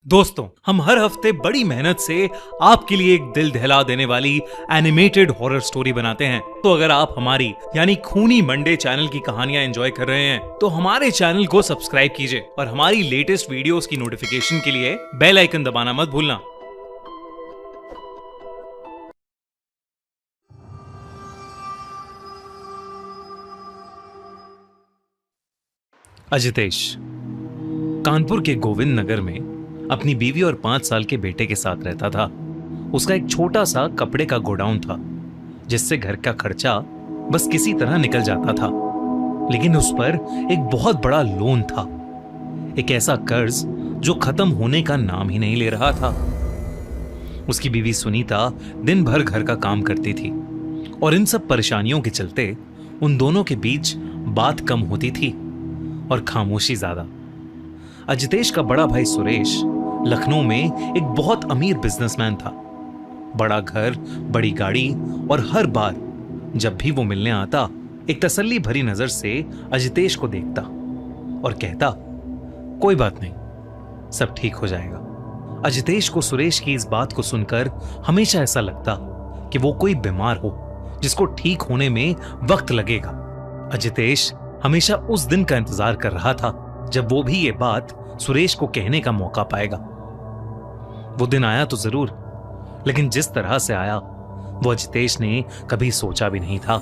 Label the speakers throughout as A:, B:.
A: दोस्तों, हम हर हफ्ते बड़ी मेहनत से आपके लिए एक दिल दहला देने वाली एनिमेटेड हॉरर स्टोरी बनाते हैं। तो अगर आप हमारी यानी खूनी मंडे चैनल की कहानियां एंजॉय कर रहे हैं तो हमारे चैनल को सब्सक्राइब कीजिए और हमारी लेटेस्ट वीडियोस की नोटिफिकेशन के लिए बेल आइकन दबाना मत भूलना। अजितेश कानपुर के गोविंद नगर में अपनी बीवी और 5 साल के बेटे के साथ रहता था। उसका एक छोटा सा कपड़े का गोडाउन था जिससे घर का खर्चा बस किसी तरह निकल जाता था, लेकिन उस पर एक बहुत बड़ा लोन था, एक ऐसा कर्ज जो खत्म होने का नाम ही नहीं ले रहा था। उसकी बीवी सुनीता दिन भर घर का काम करती थी और इन सब परेशानियों के चलते उन दोनों के बीच बात कम होती थी और खामोशी ज्यादा। अजितेश का बड़ा भाई सुरेश लखनऊ में एक बहुत अमीर बिजनेसमैन था। बड़ा घर, बड़ी गाड़ी और हर बार जब भी वो मिलने आता एक तसल्ली भरी नजर से अजितेश को देखता और कहता, कोई बात नहीं, सब ठीक हो जाएगा। अजितेश को सुरेश की इस बात को सुनकर हमेशा ऐसा लगता कि वो कोई बीमार हो जिसको ठीक होने में वक्त लगेगा। अजितेश हमेशा उस दिन का इंतजार कर रहा था जब वो भी ये बात सुरेश को कहने का मौका पाएगा। वो दिन आया तो जरूर, लेकिन जिस तरह से आया वो अजितेश ने कभी सोचा भी नहीं था।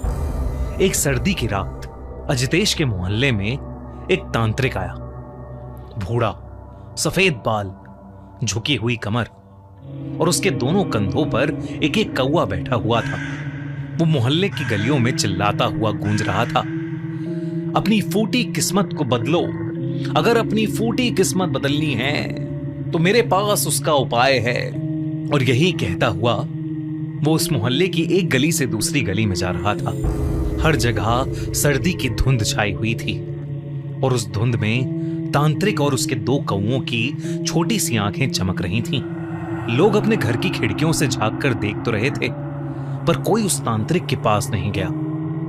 A: एक सर्दी की रात अजितेश के मोहल्ले में एक तांत्रिक आया। बूढ़ा, सफेद बाल, झुकी हुई कमर और उसके दोनों कंधों पर एक एक कौवा बैठा हुआ था। वो मोहल्ले की गलियों में चिल्लाता हुआ गूंज रहा था, अपनी फूटी किस्मत को बदलो, अगर अपनी फूटी किस्मत बदलनी है तो मेरे पास उसका उपाय है। और यही कहता हुआ वो उस मोहल्ले की एक गली से दूसरी गली में जा रहा था। हर जगह सर्दी की धुंध छाई हुई थी और उस धुंध में तांत्रिक और उसके 2 कौवों की छोटी सी आंखें चमक रही थीं। लोग अपने घर की खिड़कियों से झांक कर देख तो रहे थे, पर कोई उस तांत्रिक के पास नहीं गया।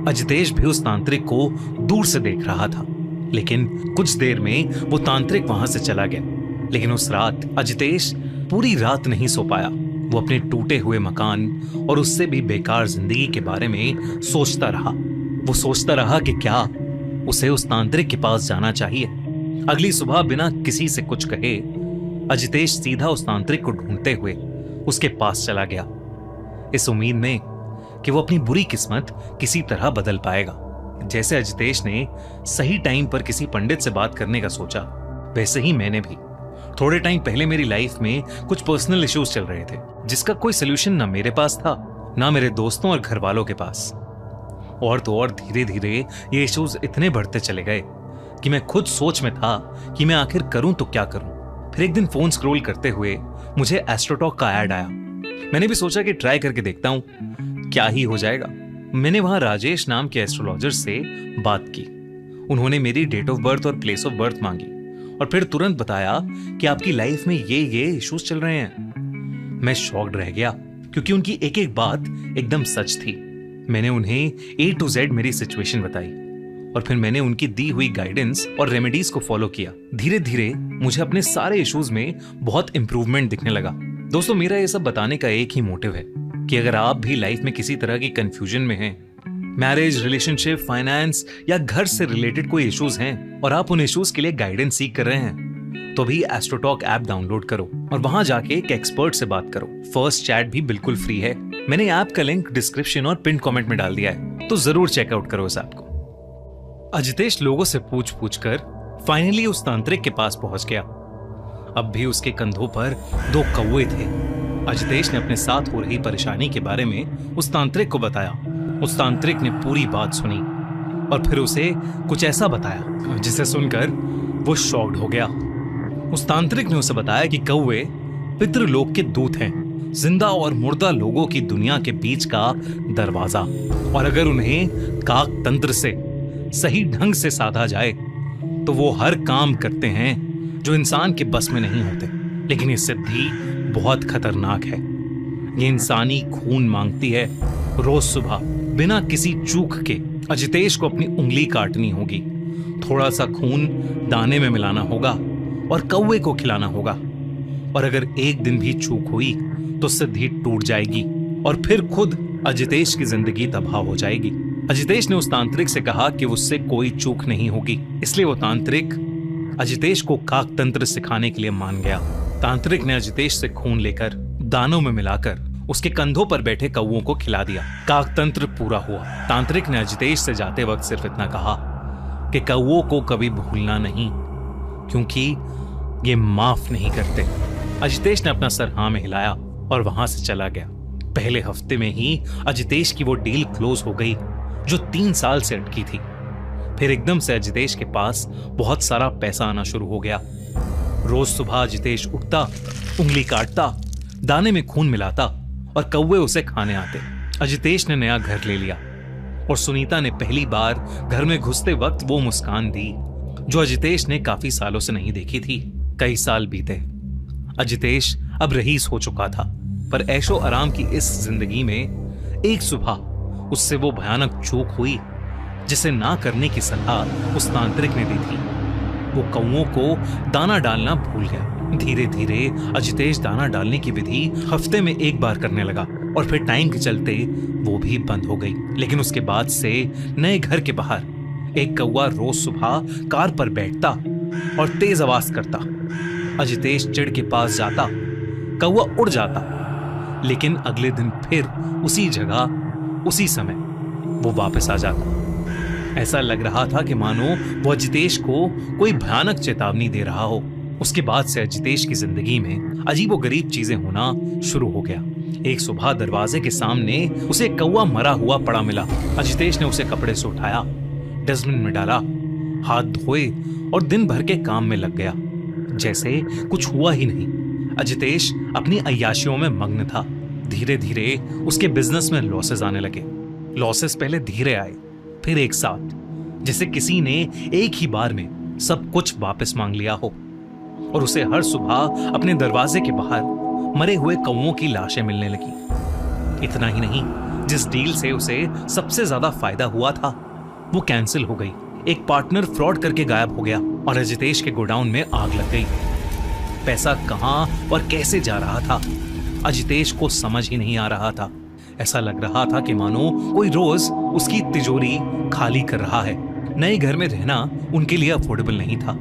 A: अजितेश भी उस तांत्रिक को दूर से देख रहा था, लेकिन कुछ देर में वो तांत्रिक वहां से चला गया। लेकिन उस रात अजितेश पूरी रात नहीं सो पाया। वो अपने टूटे हुए मकान और उससे भी बेकार जिंदगी के बारे में सोचता रहा। वो सोचता रहा कि क्या उसे उस तांत्रिक के पास जाना चाहिए। अगली सुबह बिना किसी से कुछ कहे अजितेश सीधा उस तांत्रिक को ढूंढते हुए उसके पास चला गया, इस उम्मीद में कि वो अपनी बुरी किस्मत किसी तरह बदल पाएगा। जैसे अजितेश ने सही टाइम पर किसी पंडित से बात करने का सोचा, वैसे ही मैंने भी। थोड़े टाइम पहले मेरी लाइफ में कुछ पर्सनल इश्यूज चल रहे थे जिसका कोई सोल्यूशन ना मेरे पास था ना मेरे दोस्तों और घर वालों के पास। और तो और धीरे धीरे ये इश्यूज इतने बढ़ते चले गए कि मैं खुद सोच में था कि मैं आखिर करूं तो क्या करूं। फिर एक दिन फोन स्क्रॉल करते हुए मुझे एस्ट्रोटॉक का ऐड आया। मैंने भी सोचा कि ट्राई करके देखता हूं, क्या ही हो जाएगा। मैंने वहां राजेश नाम के एस्ट्रोलॉजर से बात की। उन्होंने मेरी डेट ऑफ बर्थ और प्लेस ऑफ बर्थ मांगी और फिर तुरंत बताया कि आपकी लाइफ में ये इश्यूज चल रहे हैं। मैं शॉक्ड रह गया क्योंकि उनकी एक एक बात एकदम सच थी। मैंने उन्हें A to Z मेरी सिचुएशन बताई और फिर मैंने उनकी दी हुई गाइडेंस और रेमेडीज को फॉलो किया। धीरे धीरे मुझे अपने सारे इश्यूज में बहुत इंप्रूवमेंट दिखने लगा। दोस्तों, मेरा ये सब बताने का एक ही मोटिव है कि अगर आप भी लाइफ में किसी तरह की कंफ्यूजन में हैं, मैरिज, रिलेशनशिप, फाइनेंस या घर से रिलेटेड कोई इश्यूज हैं और आप उन इश्यूज के लिए गाइडेंस सीख कर रहे हैं, तो भी एस्ट्रोटॉक ऐप डाउनलोड करो और वहां जाके एक एक्सपर्ट से बात करो। फर्स्ट चैट भी बिल्कुल फ्री है। मैंने ऐप का लिंक डिस्क्रिप्शन और पिन कमेंट में डाल दिया है, तो जरूर चेकआउट करो इस ऐप को। अजितेश लोगों से पूछ पूछ कर फाइनली उस तांत्रिक के पास पहुंच गया। अब भी उसके कंधों पर 2 कौवे थे। अजितेश ने अपने साथ हो रही परेशानी के बारे में उस तांत्रिक को बताया। उस तांत्रिक ने पूरी बात सुनी और फिर उसे कुछ ऐसा बताया जिसे सुनकर वो शॉक्ड हो गया। उस तांत्रिक ने उसे बताया कि कौवे पितृलोक के दूत हैं, जिंदा और मुर्दा लोगों की दुनिया के बीच का दरवाजा, और अगर उन्हें काक तंत्र से सही ढंग से साधा जाए तो वो हर काम करते हैं जो इंसान के बस में नहीं होते। लेकिन ये सिद्धि बहुत खतरनाक है। ये इंसानी खून मांगती है। रोज सुबह बिना किसी चूक के अजितेश को अपनी उंगली काटनी होगी, थोड़ा सा खून दाने में मिलाना होगा और कौवे को खिलाना होगा। और अगर एक दिन भी चूक हुई तो सिद्धि टूट जाएगी और फिर खुद अजितेश की जिंदगी तबाह हो जाएगी। अजितेश ने उस तांत्रिक से कहा कि उससे कोई चूक नहीं होगी, इसलिए वो तांत्रिक अजितेश को काक तंत्र सिखाने के लिए मान गया। तांत्रिक ने अजितेश से खून लेकर दानों में मिलाकर उसके कंधों पर बैठे कौवों को खिला दिया। काक तंत्र पूरा हुआ। तांत्रिक ने अजितेश से जाते वक्त सिर्फ इतना कहा कि कौवों को कभी भूलना नहीं, क्योंकि ये माफ नहीं करते। अजितेश ने अपना सर हाँ में हिलाया और वहां से चला गया। पहले हफ्ते में ही अजितेश की वो डील क्लोज हो गई जो 3 साल से अटकी थी। फिर एकदम से अजितेश के पास बहुत सारा पैसा आना शुरू हो गया। रोज सुबह अजितेश उठता, उंगली काटता, दाने में खून मिलाता और कौवे उसे खाने आते। अजितेश ने नया घर ले लिया और सुनीता ने पहली बार घर में घुसते वक्त वो मुस्कान दी जो अजितेश ने काफी सालों से नहीं देखी थी। कई साल बीते। अजितेश अब रईस हो चुका था, पर ऐशो आराम की इस जिंदगी में एक सुबह उससे वो भयानक चूक हुई जिसे ना करने की सलाह उस तांत्रिक ने दी थी। वो कौवों को दाना डालना भूल गया। धीरे धीरे अजितेश दाना डालने की विधि हफ्ते में एक बार करने लगा और फिर टाइम के चलते वो भी बंद हो गई। लेकिन उसके बाद से नए घर के बाहर एक कौवा रोज सुबह कार पर बैठता और तेज आवाज करता। अजितेश चिड़ के पास जाता, कौवा उड़ जाता, लेकिन अगले दिन फिर उसी जगह उसी समय वो वापस आ जाता। ऐसा लग रहा था कि मानो वो अजितेश को कोई भयानक चेतावनी दे रहा हो। उसके बाद से अजितेश की जिंदगी में अजीबोगरीब चीजें होना शुरू हो गया। एक सुबह दरवाजे के सामने उसे एक कौवा मरा हुआ पड़ा मिला। अजितेश ने उसे कपड़े से उठाया, डस्टबिन में डाला, हाथ धोए और दिन भर के काम में लग गया जैसे कुछ हुआ ही नहीं। अजितेश अपनी अय्याशियों में मग्न था। धीरे धीरे उसके बिजनेस में लॉसेस आने लगे। लॉसेस पहले धीरे आए, फिर एक साथ, जैसे किसी ने एक ही बार में सब कुछ वापस मांग लिया हो। और उसे हर सुबह अपने दरवाजे के बाहर मरे हुए कौवों की लाशें मिलने लगी। इतना ही नहीं, जिस डील से उसे सबसे ज्यादा फायदा हुआ था वो कैंसिल हो गई। एक पार्टनर फ्रॉड करके गायब हो गया और अजितेश के गोडाउन में आग लग गई। पैसा कहां और कैसे जा रहा था अजितेश को समझ ही नहीं आ रहा था। ऐसा लग रहा था कि मानो कोई रोज उसकी तिजोरी खाली कर रहा है। नए घर में रहना उनके लिए अफोर्डेबल नहीं था।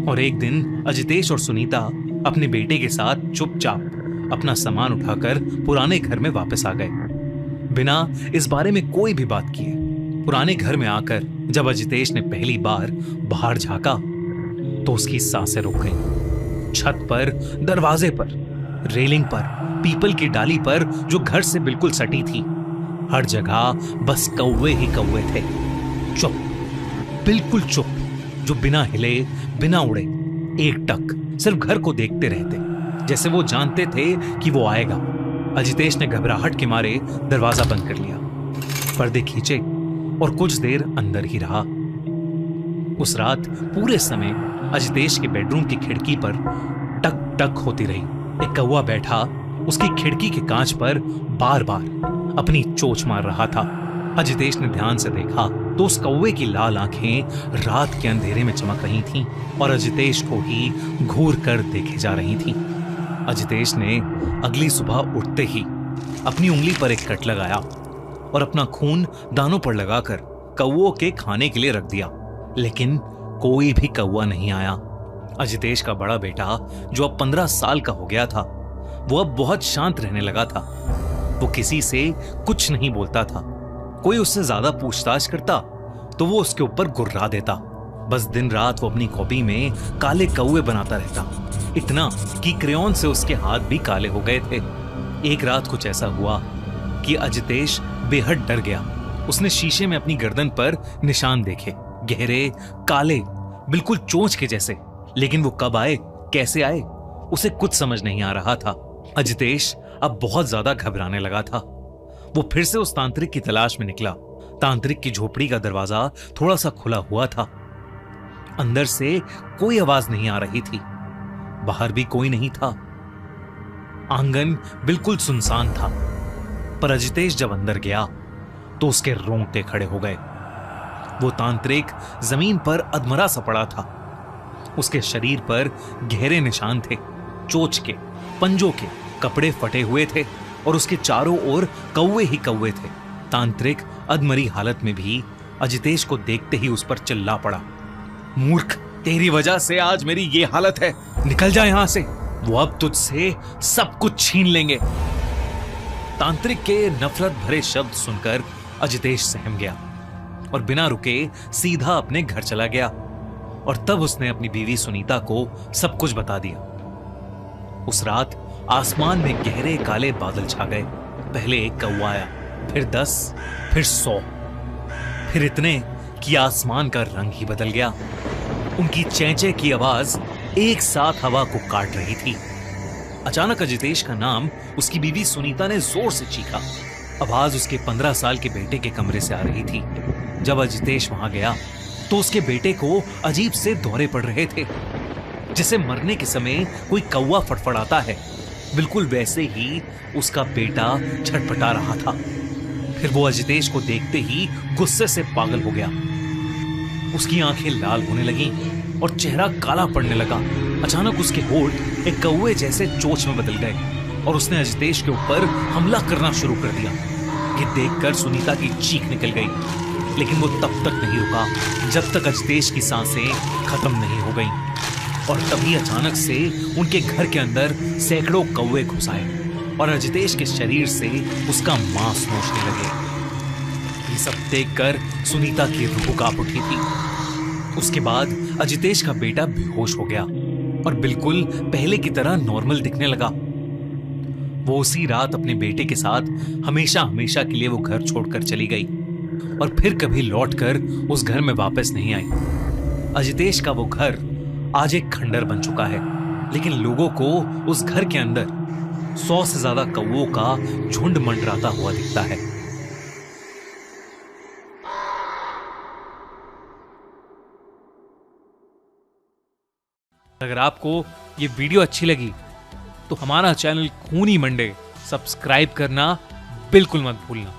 A: और एक दिन अजितेश और सुनीता अपने बेटे के साथ चुपचाप अपना सामान उठाकर पुराने घर में वापस आ गए, बिना इस बारे में कोई भी बात किए। पुराने घर में आकर जब अजितेश ने पहली बार बाहर झांका तो उसकी सांसें रुक गईं। छत पर, दरवाजे पर, रेलिंग पर, पीपल की डाली पर जो घर से बिल्कुल सटी थी, हर जगह बस कौवे ही कौवे थे। चुप, बिल्कुल चुप, जो बिना हिले बिना उड़े एकटक सिर्फ घर को देखते रहते, जैसे वो जानते थे कि वो आएगा। अजितेश ने घबराहट के मारे दरवाजा बंद कर लिया, पर्दे खींचे और कुछ देर अंदर ही रहा। उस रात पूरे समय अजितेश के बेडरूम की खिड़की पर टक टक होती रही। एक कौवा बैठा उसकी खिड़की के कांच पर बार बार अपनी चोंच मार रहा था। अजितेश ने ध्यान से देखा तो उस कौवे की लाल आंखें रात के अंधेरे में चमक रही थीं और अजितेश को ही घूर कर देखे जा रही थीं। अजितेश ने अगली सुबह उठते ही अपनी उंगली पर एक कट लगाया और अपना खून दानों पर लगाकर कौवों के खाने के लिए रख दिया, लेकिन कोई भी कौवा नहीं आया। अजितेश का बड़ा बेटा, जो अब 15 साल का हो गया था, वो अब बहुत शांत रहने लगा था। वो किसी से कुछ नहीं बोलता था। कोई उससे ज्यादा पूछताछ करता तो वो उसके ऊपर गुर्रा देता। बस दिन रात वो अपनी कॉपी में काले कौवे बनाता रहता, इतना कि क्रेयॉन से उसके हाथ भी काले हो गए थे। एक रात कुछ ऐसा हुआ कि अजितेश बेहद डर गया। उसने शीशे में अपनी गर्दन पर निशान देखे, गहरे, काले, बिल्कुल चोंच के जैसे। लेकिन वो कब आए, कैसे आए, उसे कुछ समझ नहीं आ रहा था। अजितेश अब बहुत ज्यादा घबराने लगा था। वो फिर से उस तांत्रिक की तलाश में निकला। तांत्रिक की झोपड़ी का दरवाजा थोड़ा सा खुला हुआ था। अंदर से कोई आवाज नहीं आ रही थी, बाहर भी कोई नहीं था। आंगन बिल्कुल सुनसान था। पर अजितेश जब अंदर गया तो उसके रोंगटे खड़े हो गए। वो तांत्रिक जमीन पर अधमरा सा पड़ा था। उसके शरीर पर गहरे निशान थे, चोंच के, पंजों के कपड़े फटे हुए थे और उसके चारों ओर कौवे ही कौवे थे। तांत्रिक अधमरी हालत में भी अजितेश को देखते ही उस पर चिल्ला पड़ा, मूर्ख, तेरी वजह से आज मेरी ये हालत है, निकल जा यहां से, वो अब तुझसे सब कुछ छीन लेंगे। तांत्रिक के नफरत भरे शब्द सुनकर अजितेश सहम गया और बिना रुके सीधा अपने घर चला गया। और तब उसने अपनी बीवी सुनीता को सब कुछ बता दिया। उस रात आसमान में गहरे काले बादल छा गए। पहले एक कौवा आया, फिर 10, फिर 100, फिर इतने कि आसमान का रंग ही बदल गया। उनकी चेंचे की आवाज एक साथ हवा को काट रही थी। अचानक अजितेश का नाम उसकी बीवी सुनीता ने जोर से चीखा। आवाज उसके 15 साल के बेटे के कमरे से आ रही थी। जब अजितेश वहां गया तो उसके बेटे को अजीब से दौरे पड़ रहे थे, जैसे मरने के समय कोई कौवा फड़फड़ाता है, बिल्कुल वैसे ही उसका बेटा छटपटा रहा था। फिर वो अजितेश को देखते ही गुस्से से पागल हो गया। उसकी आंखें लाल होने लगीं और चेहरा काला पड़ने लगा। अचानक उसके होंठ एक कौवे जैसे चोंच में बदल गए और उसने अजितेश के ऊपर हमला करना शुरू कर दिया। ये देखकर सुनीता की चीख निकल गई, लेकिन वो तब तक नहीं रुका जब तक अजितेश की सांसें खत्म नहीं हो गईं। और तभी अचानक से उनके घर के अंदर सैकड़ों कौवे घुस आए और अजितेश के शरीर से उसका मांस नोचने लगे। ये सब देखकर सुनीता की रूह कांप उठी थी। उसके बाद अजितेश का बेटा बेहोश हो गया और बिल्कुल पहले की तरह नॉर्मल दिखने लगा। वो उसी रात अपने बेटे के साथ हमेशा हमेशा के लिए वो घर छोड़कर चली गई और फिर कभी लौटकर उस घर में वापस नहीं आई। अजितेश का वो घर आज एक खंडर बन चुका है, लेकिन लोगों को उस घर के अंदर 100 से ज्यादा कौवों का झुंड मंडराता हुआ दिखता है। अगर आपको ये वीडियो अच्छी लगी तो हमारा चैनल खूनी मंडे सब्सक्राइब करना बिल्कुल मत भूलना।